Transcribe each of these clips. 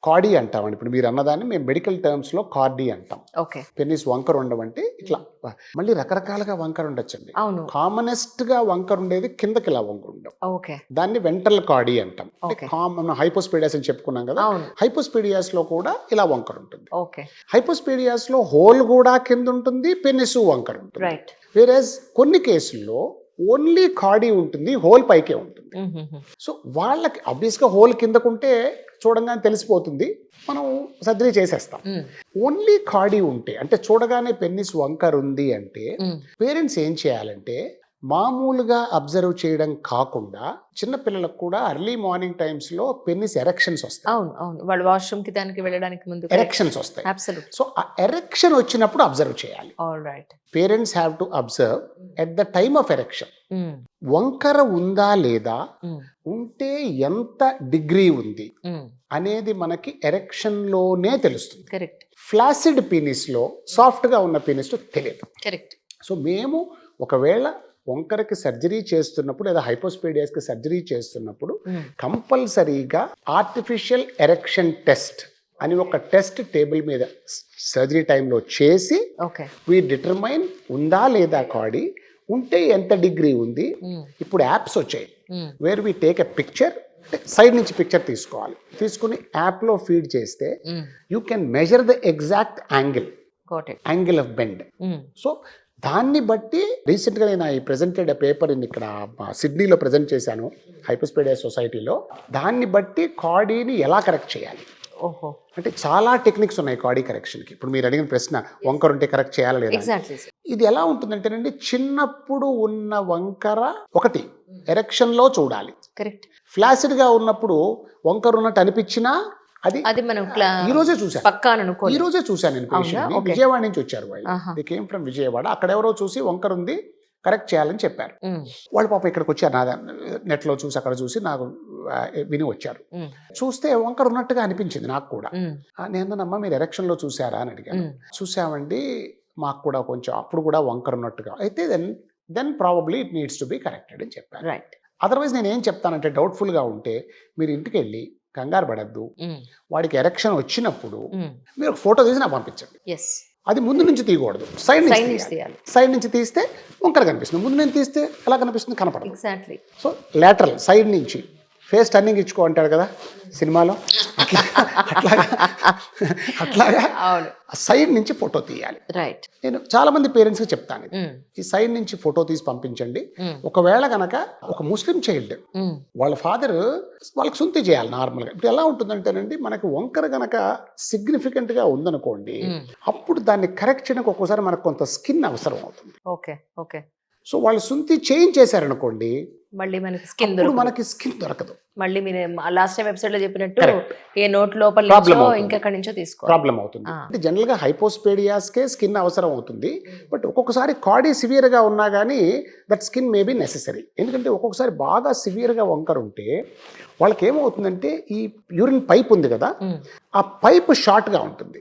కార్డీ అంటామండి. ఇప్పుడు మీరు అన్నదాన్ని మేము మెడికల్ టర్మ్స్లో కార్డీ అంటాం. ఓకే. పెన్నిస్ వంకర ఉండడం అంటే ఇట్లా మళ్ళీ రకరకాలుగా వంకర ఉండొచ్చండి. అవును. కామనెస్ట్ గా వంకర ఉండేది కిందకి ఇలా వంకర ఉండడం. ఓకే. దాన్ని వెంట్రల్ కార్డీ అంటాం. ఓకే. కామన్ హైపోస్పీడియాస్ అని చెప్పుకున్నాం కదా. అవును. హైపోస్పీడియాస్ లో కూడా ఇలా వంకర ఉంటుంది. ఓకే. హైపోస్పీడియాస్ లో హోల్ కూడా కింద ఉంటుంది, పెన్నిస్ వంకర ఉంటుంది. రైట్. వేరేజ్ కొన్ని కేసుల్లో ఓన్లీ కార్డీ ఉంటుంది, హోల్ పైకే ఉంటుంది. సో వాళ్ళకి ఆబ్వియస్ గా హోల్ కిందకుంటే చూడగానే తెలిసిపోతుంది, మనం సర్జరీ చేసేస్తాం. ఓన్లీ కార్డీ ఉంటే అంటే చూడగానే పెన్నిస్ వంకర్ ఉంది అంటే పేరెంట్స్ ఏం చేయాలంటే మామూలుగా అబ్జర్వ్ చేయడం కాకుండా చిన్నపిల్లలకు కూడా ఎర్లీ మార్నింగ్ టైమ్స్ లో పెన్నిస్ ఎరెక్షన్స్ వస్తాయి. అవును అవును, వాళ్ళు వాష్రూమ్ కి దానికి వెళ్ళడానికి ముందు ఎరెక్షన్స్ వస్తాయి. అబ్సల్యూట్. సో ఆ ఎరెక్షన్ వచ్చినప్పుడు అబ్జర్వ్ చేయాలి. All right. Parents have to observe at the time of erection. వంకర ఉందా లేదా, ఉంటే ఎంత డిగ్రీ ఉంది అనేది మనకి ఎరెక్షన్ లోనే తెలుస్తుంది. కరెక్ట్. ఫ్లాసిడ్ పీనిస్ లో, సాఫ్ట్ గా ఉన్న పీనిస్ లో తెలియదు. కరెక్ట్. సో మేము ఒకవేళ వంకరకి సర్జరీ చేస్తున్నప్పుడు లేదా హైపోస్పీడియాస్కి సర్జరీ చేస్తున్నప్పుడు కంపల్సరీగా ఆర్టిఫిషియల్ ఎరెక్షన్ టెస్ట్ అని ఒక టెస్ట్ టేబుల్ మీద సర్జరీ టైంలో చేసి వీ డిటర్మైన్ ఉందా లేదా కార్డీ, ఉంటే ఎంత డిగ్రీ ఉంది. ఇప్పుడు యాప్స్ వచ్చాయి where we take a picture, side నుంచి పిక్చర్ తీసుకోవాలి, తీసుకుని యాప్లో ఫీడ్ చేస్తే you can measure the exact angle of bend. So దాన్ని బట్టి రీసెంట్గా నేను ఈ ప్రెజెంటెడ్ పేపర్ ఇక్కడ సిడ్నీలో ప్రజెంట్ చేశాను హైపోస్పీడియాస్ సొసైటీలో. దాన్ని బట్టి కార్డీని ఎలా కరెక్ట్ చేయాలి, ఓహో, అంటే చాలా టెక్నిక్స్ ఉన్నాయి కార్డీ కరెక్షన్కి. ఇప్పుడు మీరు అడిగిన ప్రశ్న వంకర ఉంటే కరెక్ట్ చేయాలా లేదా, ఇది ఎలా ఉంటుందంటేనండి చిన్నప్పుడు ఉన్న వంకర ఒకటి ఎరెక్షన్లో చూడాలి. కరెక్ట్. ఫ్లాసిడ్గా ఉన్నప్పుడు వంకర ఉన్నట్టు అనిపించినా అది మనం ఈ రోజే చూశాను నేను పేషెంట్. విజయవాడ నుంచి వచ్చారు వాళ్ళు, దే కేమ్ ఫ్రమ్ విజయవాడ. అక్కడ ఎవరో చూసి వంకర ఉంది కరెక్ట్ చేయాలని చెప్పారు. వాళ్ళు పాప ఇక్కడికి వచ్చారు, నా నెట్లో చూసి అక్కడ చూసి నాకు విని వచ్చారు. చూస్తే వంకర ఉన్నట్టుగా అనిపించింది నాకు కూడా. నేనమ్మా మీరు ఎరెక్షన్ లో చూసారా అని అడిగాను. చూసామండి, మాకు కూడా కొంచెం అప్పుడు కూడా వంకర ఉన్నట్టుగా అయితే then probably it needs to be corrected అని చెప్పారు. అదర్వైజ్ నేను ఏం చెప్తానంటే డౌట్ఫుల్ గా ఉంటే మీరు ఇంటికి వెళ్ళి కంగారు పడద్దు, వాడికి ఎరెక్షన్ వచ్చినప్పుడు మీరు ఫోటో తీసి నాకు పంపించండి. అది ముందు నుంచి తీయకూడదు, సైడ్ నుంచి తీస్తే వంకర కనిపిస్తుంది. ముందు నుంచి తీస్తే ఎలా కనిపిస్తుంది, కనపడదు. సో లేటరల్ సైడ్ నుంచి ఫేస్ టర్నింగ్ ఇచ్చుకో అంటాడు కదా సినిమాలో, అట్లాగా సైడ్ నుంచి ఫోటో తీయాలి. నేను చాలా మంది పేరెంట్స్ కి చెప్తాను, ఈ సైడ్ నుంచి ఫోటో తీసి పంపించండి. ఒకవేళ గనక ఒక ముస్లిం చైల్డ్ వాళ్ళ ఫాదర్ వాళ్ళకి సుంతి చేయాలి నార్మల్ గా. ఇప్పుడు ఎలా ఉంటుందంటేనండి, మనకి వంకర గనక సిగ్నిఫికెంట్ గా ఉందనుకోండి, అప్పుడు దాన్ని కరెక్ట్ చేయడానికి ఒక్కోసారి మనకు కొంత స్కిన్ అవసరం అవుతుంది. సో వాళ్ళు సుంతి చేయించేశారనుకోండి, మళ్ళీ మనకి స్కిన్ దొరకదు. మళ్ళీ మీరు లాస్ట్ టైం ఎపిసోడ్ లో చెప్పినట్టు ఏ నోట్ లోపల ఇంకెక్కడి నుంచో తీసుకోవాలి, ప్రాబ్లం అవుతుంది. అంటే జనరల్ గా హైపోస్పేడియాస్కే స్కిన్ అవసరం అవుతుంది. బట్ ఒక్కొక్కసారి కార్డీ సివియర్ గా ఉన్నా కానీ that skin may be necessary. ఎందుకంటే ఒక్కొక్కసారి బాగా సివియర్ గా వంకర ఉంటే వాళ్ళకి ఏమవుతుందంటే ఈ యూరిన్ పైప్ ఉంది కదా, ఆ పైప్ షార్ట్ గా ఉంటుంది.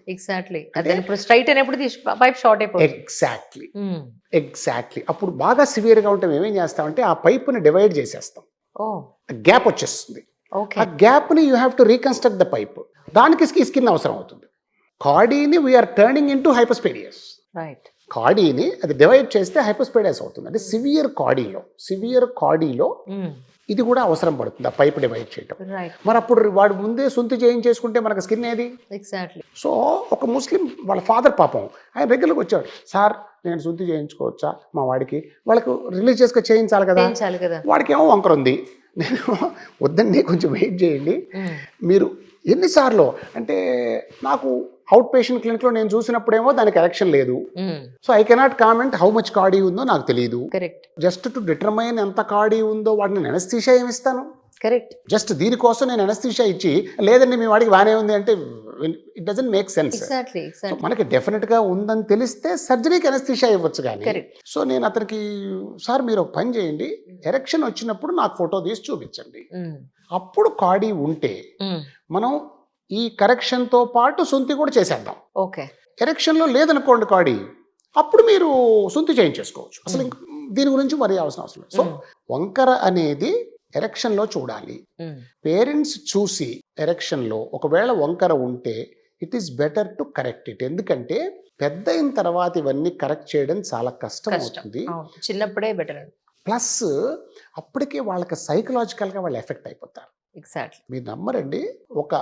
ఎగ్జాక్ట్లీ అప్పుడు బాగా సివియర్ గా ఉంటే మేమేం చేస్తామంటే ఆ పైప్ ని డివైడ్ చేసేస్తాం, గ్యాప్ వచ్చేస్తుంది. ఆ గ్యాప్ ని you have to reconstruct the pipe. దానికి స్కిన్ అవసరం అవుతుంది. కార్డీని వీఆర్ టర్నింగ్ ఇన్ టు హైపోస్పేడియస్. కార్డీని అది డివైడ్ చేస్తే హైపోస్పేడియాస్ అవుతుంది. అంటే సివియర్ కార్డీలో ఇది కూడా అవసరం పడుతుంది, ఆ పైప్ డివైడ్ చేయటం. మరి అప్పుడు వాడు ముందే సుంతి చేయించేసుకుంటే మనకు స్కిన్ ఏది. సో ఒక ముస్లిం వాళ్ళ ఫాదర్ పాపం ఆయన రెగ్యులర్గా వచ్చాడు, సార్ నేను శుద్ధి చేయించుకోవచ్చా మా వాడికి, వాళ్ళకు రిలీజియస్గా చేయించాలి కదా, వాడికి ఏమో వంకర ఉంది. నేను వద్దండి కొంచెం వెయిట్ చేయండి, మీరు ఎన్నిసార్లు అంటే నాకు అవుట్ పేషెంట్ క్లినిక్లో నేను చూసినప్పుడేమో దానికి ఎరెక్షన్ లేదు. So I cannot comment how much కార్డీ ఉందో నాకు తెలియదు. జస్ట్ టు డిటర్మైన్ ఎంత కార్డీ ఉందో వాడిని ఎనస్థీషియా ఏమిస్తాను. జస్ట్ దీనికోసం నేను ఎనస్థీషియా ఇచ్చి లేదండి మీ వాడికి బాగానే ఉంది అంటే ఇట్ డజంట్ మేక్ సెన్స్. మనకి డెఫినెట్ గా ఉందని తెలిస్తే సర్జరీకి ఎనస్థీషియా ఇవ్వచ్చు కానీ. సో నేను అతనికి సార్ మీరు ఒక పని చేయండి, ఎరెక్షన్ వచ్చినప్పుడు నాకు ఫోటో తీసి చూపించండి, అప్పుడు కార్డీ ఉంటే మనం ఈ కరెక్షన్ తో పాటు సుంతి కూడా చేసేద్దాం. ఎరెక్షన్ లో లేదనుకోండి కార్డీ, అప్పుడు మీరు సుంతి చేయించేసుకోవచ్చు. అసలు దీని గురించి మరి అవసరం లేదు. సో వంకర అనేది ఎరెక్షన్లో చూడాలి. పేరెంట్స్ చూసి ఎరెక్షన్లో ఒకవేళ వంకర ఉంటే it is better to correct it. ఎందుకంటే పెద్ద అయిన తర్వాత ఇవన్నీ కరెక్ట్ చేయడం చాలా కష్టం అవుతుంది. చిన్నప్పుడే బెటర్. ప్లస్ అప్పటికే వాళ్ళకి సైకలాజికల్గా వాళ్ళు ఎఫెక్ట్ అయిపోతారు. ఎగ్జాక్ట్లీ. మీరు నమ్మరండి, ఒక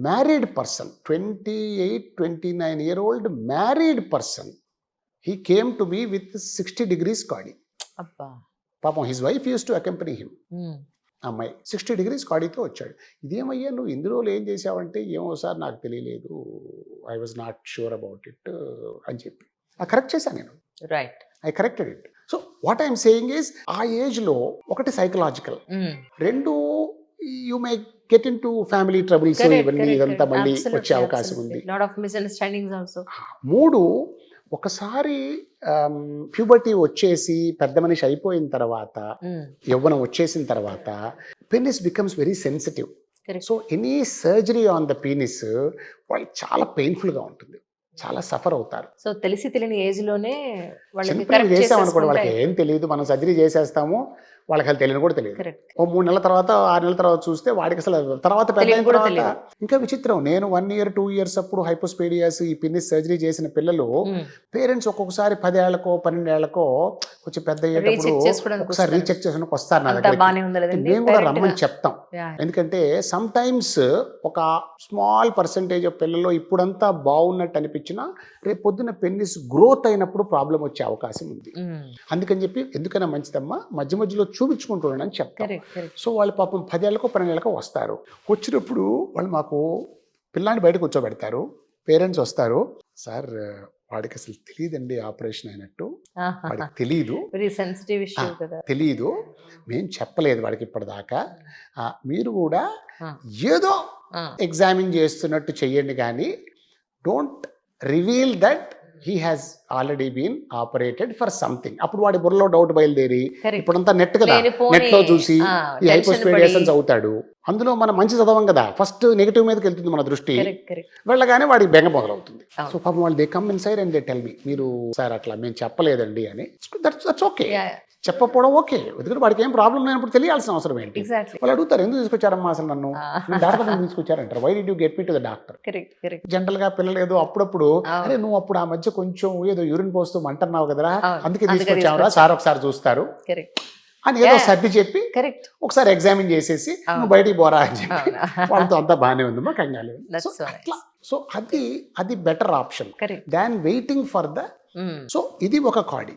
married person 28-29-year-old married person he came to me with 60 degrees కాడీ. అబ్బా. పాపం his wife use to accompany him. అమ్మాయి 60 degrees కాడీతో వచ్చాడు. ఇదేమయ్యా నువ్వు ఇన్ని రోజులు ఏం చేసావంటే, ఏమో సార్ నాకు తెలియలేదు, I was not sure about it అని చెప్పి కరెక్ట్ చేశాను నేను. Right. I corrected it. So what I'm saying is, ఆ ఏజ్లో ఒకటి సైకలాజికల్, రెండు you may get in to family troubles, ఇవన్నీ ఇదంతా మళ్ళీ వచ్చే అవకాశం ఉంది. మూడు, ఒకసారి ప్యూబర్టీ వచ్చేసి పెద్ద మనిషి అయిపోయిన తర్వాత, యవ్వనం వచ్చేసిన తర్వాత penis becomes very sensitive. So any surgery on the penis వాళ్ళు చాలా పెయిన్ఫుల్గా ఉంటుంది, చాలా సఫర్ అవుతారు. సో తెలిసి తెలియని ఏజ్ లోనే చేసామనుకోండి, వాళ్ళకి ఏం తెలియదు, మనం సర్జరీ చేసేస్తాము, వాళ్ళకి అది తెలియని కూడా తెలియదు. ఓ 3 నెలల తర్వాత 6 నెలల తర్వాత చూస్తే వాడికి అసలు తర్వాత పెద్ద తర్వాత ఇంకా విచిత్రం. నేను 1 year 2 years అప్పుడు హైపోస్పేడియాస్ ఈ పిన్నిస్ సర్జరీ చేసిన పిల్లలు పేరెంట్స్ ఒక్కొక్కసారి 10 ఏళ్లకో 12 ఏళ్లకో కొంచెం పెద్ద అయ్యేటప్పుడు ఒకసారి రీచెక్ చేసుకోవడానికి వస్తారు నా దగ్గర. మేము కూడా రమ్మని చెప్తాం. ఎందుకంటే సమ్ టైమ్స్ ఒక స్మాల్ పర్సెంటేజ్ ఆఫ్ పిల్లల్లో ఇప్పుడంతా బాగున్నట్టు అనిపించినా రేపు పొద్దున్న పెన్నిస్ గ్రోత్ అయినప్పుడు ప్రాబ్లం వచ్చే అవకాశం ఉంది. అందుకని చెప్పి ఎందుకైనా మంచిదమ్మా మధ్య మధ్యలో చూపించుకుంటున్నాను అని చెప్తారు. సో వాళ్ళు పాపం 10 ఏళ్ళకో 12 ఏళ్ళకో వస్తారు. వచ్చినప్పుడు వాళ్ళు మాకు పిల్లాన్ని బయట కూర్చోబెడతారు, పేరెంట్స్ వస్తారు, సార్ వాడికి అసలు తెలియదండి ఆపరేషన్ అయినట్టు, వాడికి తెలీదు, మేము చెప్పలేదు వాడికి ఇప్పటిదాకా, మీరు కూడా ఏదో ఎగ్జామిన్ చేస్తున్నట్టు చెయ్యండి, కానీ don't reveal that he has already been operated for something. అప్పుడు వాడి బుర్రలో డౌట్ బయలుదేరి ఇప్పుడంతా నెట్ కదా, నెట్ లో చూసి ఈ హైపోస్పేడియేషన్స్ అవుతాడు. అందులో మనం మంచి చదవం కదా, ఫస్ట్ నెగిటివ్ మీదకి వెళ్తుంది మన దృష్టి, వెళ్ళగానే వాడికి బెంగ మొదలవుతుంది. సో పాపం వాళ్ళు they come in side and they tell me, మీరు సార్ అట్లా మేము చెప్పలేదండి అని. దట్స్ ఓకే, చెప్పకపోవడం ఓకే, ఎందుకంటే వాడికి ఏం ప్రాబ్లం లేనప్పుడు తెలియాల్సిన అవసరం ఏంటి. వాళ్ళు అడుగుతారు, ఎందుకు తీసుకొచ్చారమ్మా అసలు నన్ను, డాక్టర్ తీసుకొచ్చారంటారు, why did you get me to the doctor. General గా పిల్లలు ఏదో అప్పుడప్పుడు, అరే నువ్వు అప్పుడు ఆ మధ్య కొంచెం ఏదో యూరిన్ పోస్తూ అంటున్నావు కదరా, అందుకే తీసుకొచ్చావురా, సార్ ఒకసారి చూస్తారు అని ఏదో సర్ది చెప్పి ఒకసారి ఎగ్జామిన్ చేసేసి నువ్వు బయటికి పోరా అని చెప్పి వాళ్ళతో అంతా బాగానే ఉంది మా కంగాలి. సో అది better option than waiting for the. So ఇది ఒక కాడీ.